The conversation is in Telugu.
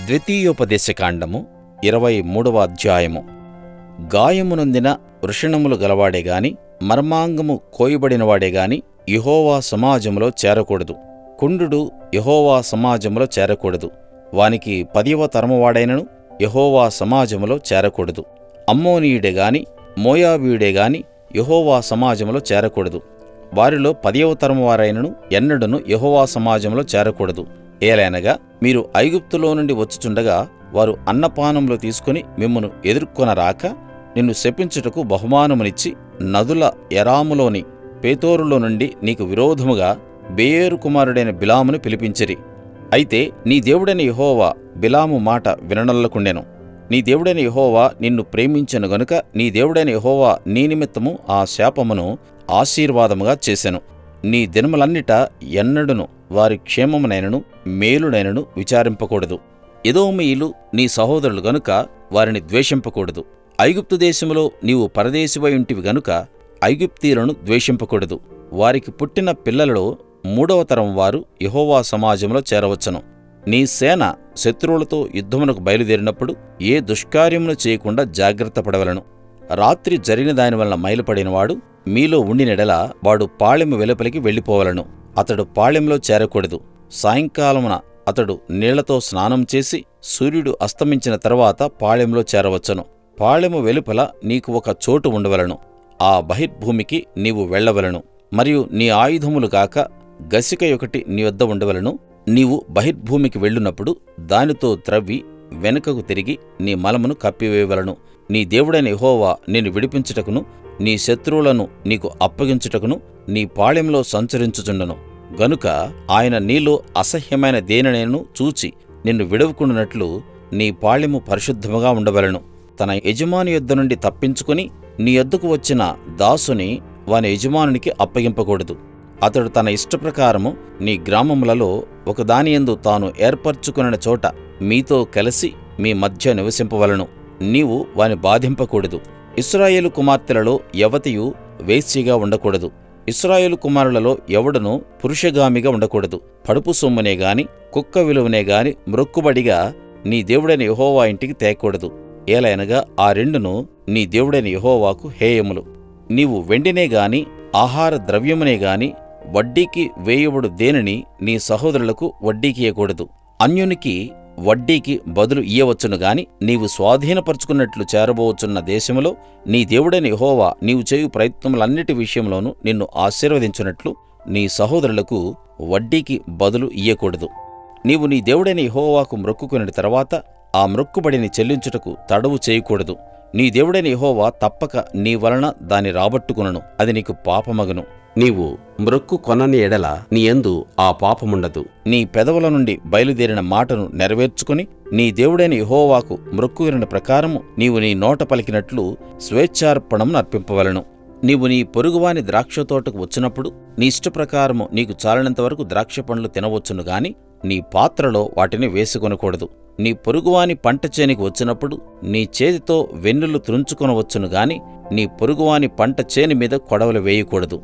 ద్వితీయోపదేశకాండము 23వ అధ్యాయము. గాయమునొందిన వృషణములు గలవాడే గాని మర్మాంగము కోయబడినవాడే గాని యెహోవా సమాజములో చేరకూడదు. కుండుడు యెహోవా సమాజములో చేరకూడదు. వానికి 10వ తరము వాడైనను యెహోవా సమాజములో చేరకూడదు. అమ్మోనీయుడే గాని మోయాబీయుడే గాని యెహోవా సమాజములో చేరకూడదు. వారిలో 10వ తరము వారైనను ఎన్నడూను యెహోవా సమాజంలో చేరకూడదు. ఏలైనగా మీరు ఐగుప్తులో నుండి వచ్చుచుండగా వారు అన్నపానములు తీసుకుని మిమ్మును ఎదుర్కొనరాక నిన్ను శపించుటకు బహుమానమునిచ్చి నదుల ఎరాములోని పేతోరులో నుండి నీకు విరోధముగా బెయోరు కుమారుడైన బిలామును పిలిపించిరి. అయితే నీ దేవుడైన యెహోవా బిలాము మాట విననొల్లకుండెను. నీ దేవుడైన యెహోవా నిన్ను ప్రేమించెను గనుక నీ దేవుడైన యెహోవా నీ నిమిత్తము ఆ శాపమును ఆశీర్వాదముగా చేసెను. నీ దినములన్నిట ఎన్నడును వారి క్షేమమునైనను మేలునైనను విచారింపకూడదు. ఎదోమీయులు నీ సహోదరులు గనుక వారిని ద్వేషింపకూడదు. ఐగుప్తు దేశములో నీవు పరదేశివై ఉంటివి గనుక ఐగుప్తీయులను ద్వేషింపకూడదు. వారికి పుట్టిన పిల్లలలో 3వ తరం వారు యెహోవా సమాజంలో చేరవచ్చును. నీ సేన శత్రువులతో యుద్ధమునకు బయలుదేరినప్పుడు ఏ దుష్కార్యమును చేయకుండా జాగ్రత్త పడవలను. రాత్రి జరిగిన దాని వలన మైలుపడినవాడు మీలో ఉండినెడల వాడు పాళెము వెలుపలికి వెళ్ళిపోవలను. అతడు పాళెంలో చేరకూడదు. సాయంకాలమున అతడు నీళ్లతో స్నానం చేసి సూర్యుడు అస్తమించిన తరువాత పాళెంలో చేరవచ్చును. పాళెము వెలుపల నీకు ఒక చోటు ఉండవలను. ఆ బహిర్భూమికి నీవు వెళ్ళవలను. మరియు నీ ఆయుధములు గాక గసిక ఒకటి నీ వద్ద ఉండవలను. నీవు బహిర్భూమికి వెళ్ళునప్పుడు దానితో త్రవ్వి వెనుకకు తిరిగి నీ మలమును కప్పివేయవలను. నీ దేవుడైన యెహోవా నిన్ను విడిపించుటకును నీ శత్రువులను నీకు అప్పగించుటకును నీ పాళెంలో సంచరించుచుండను గనుక ఆయన నీలో అసహ్యమైన దేనినైనను చూచి నిన్ను విడవకుండునట్లు నీ పాళెము పరిశుద్ధముగా ఉండవలను. తన యజమాని యొద్ద నుండి తప్పించుకుని నీ యొద్దకు వచ్చిన దాసుని వాని యజమానునికి అప్పగింపకూడదు. అతడు తన ఇష్టప్రకారము నీ గ్రామములలో ఒకదానియందు తాను ఏర్పరచుకున్న చోట మీతో కలిసి మీ మధ్య నివసింపవలను. నీవు వాని బాధింపకూడదు. ఇశ్రాయేలు కుమార్తెలలో యవతియు వేశ్యగా ఉండకూడదు. ఇశ్రాయేలు కుమారులలో ఎవడునూ పురుషగామిగా ఉండకూడదు. పడుపు సొమ్మునే గాని కుక్క విలువనే గాని మ్రొక్కుబడిగా నీ దేవుడైన యెహోవా ఇంటికి తేకూడదు. ఏలైనగా ఆ రెండును నీ దేవుడైన యెహోవాకు హేయములు. నీవు వెండినే గాని ఆహార ద్రవ్యమునే గాని వడ్డీకి వేయబడు దేనిని నీ సహోదరులకు వడ్డీకి ఇయ్యకూడదు. అన్యునికి వడ్డీకి బదులు ఇయ్యవచ్చును గాని నీవు స్వాధీనపరుచుకున్నట్లు చేరబోచున్న దేశములో నీ దేవుడైన యెహోవా నీవు చేయు ప్రయత్నములన్నిటి విషయంలోనూ నిన్ను ఆశీర్వదించున్నట్లు నీ సహోదరులకు వడ్డీకి బదులు ఇయ్యకూడదు. నీవు నీ దేవుడైన యెహోవాకు మ్రొక్కుకుని తర్వాత ఆ మ్రొక్కుబడిని చెల్లించుటకు తడవు చేయకూడదు. నీ దేవుడైన యెహోవా తప్పక నీ వలన దాని రాబట్టుకునను. అది నీకు పాపమగును. నీవు మ్రొక్కు కొనని ఎడల నీ యందు ఆ పాపముండదు. నీ పెదవుల నుండి బయలుదేరిన మాటను నెరవేర్చుకుని నీ దేవుడైన యెహోవాకు మ్రొక్కుకొనిన ప్రకారము నీవు నీ నోట పలికినట్లు స్వేచ్ఛార్పణం అర్పింపవలను. నీవు నీ పొరుగువాని ద్రాక్షతోటకు వచ్చినప్పుడు నీ ఇష్టప్రకారము నీకు చాలినంతవరకు ద్రాక్ష పండ్లు తినవచ్చును గాని నీ పాత్రలో వాటిని వేసుకొనకూడదు. నీ పొరుగువాని పంట చేనికి వచ్చినప్పుడు నీ చేతితో వెన్నులు త్రుంచుకొనవచ్చును గాని నీ పొరుగువాని పంట చేని మీద కొడవలు వేయకూడదు.